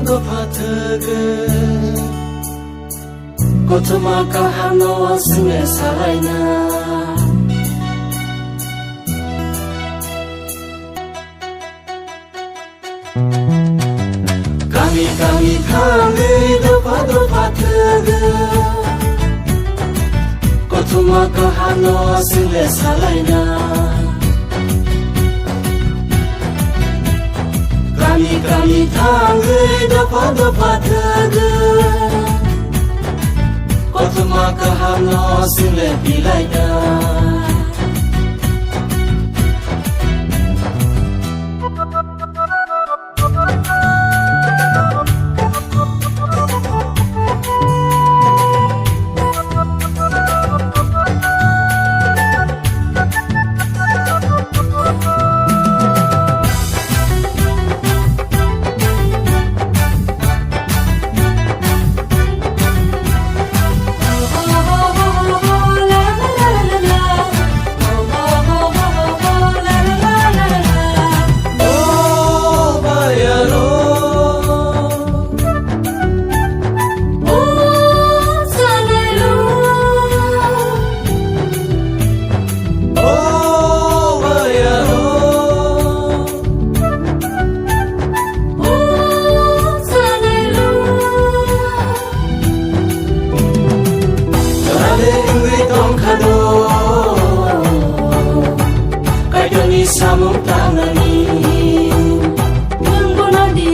दफा थोगो गथमा काहानो सिंगे सालायना गामि गामि थाङै दफा दफा थोगो गथमा काहानो सिंगे सालायना गामि गामि थाङै दफा दफा थोगो गथमा काहानो सिंगे बिलायना Samung tangani Mengbonadi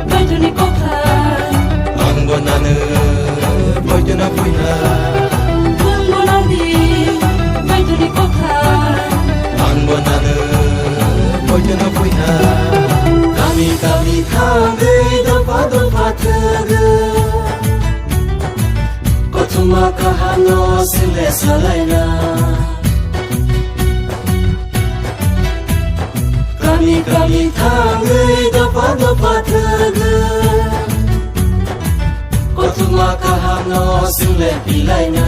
Baiduni kokha Mengbonane Baiduna puya Mengbonadi Baiduni kokha Mengbonane Baiduna puya Kami kami tanggai dopa dopa thögö Gotuma kahano sile salayna Kami kami थाङै दफा दफा थोगो गथमा काहानो सिंगे बिलायना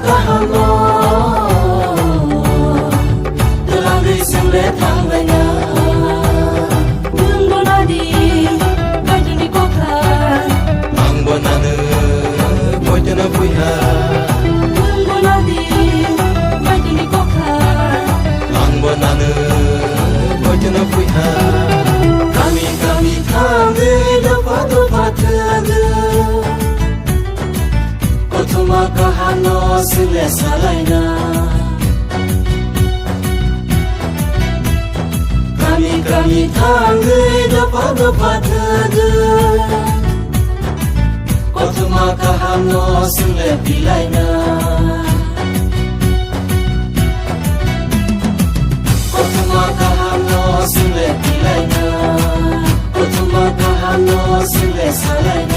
Kahano Teranggai single tanggaina Mengbonadi Baiduni kokha Mengbonane Baiduna puya Mengbonadi Baiduni kokha Mengbonane Baiduna puya Kami kami थाङै दफा दफा थोगो गथमा काहानो सिंगे सालायना गामि गामि थाङै दफा दफा थोगो गथमा काहानो सिंगे बिलायना गथमा काहानो सिंगे बिलायना गथमा काहानो सिंगे सालायना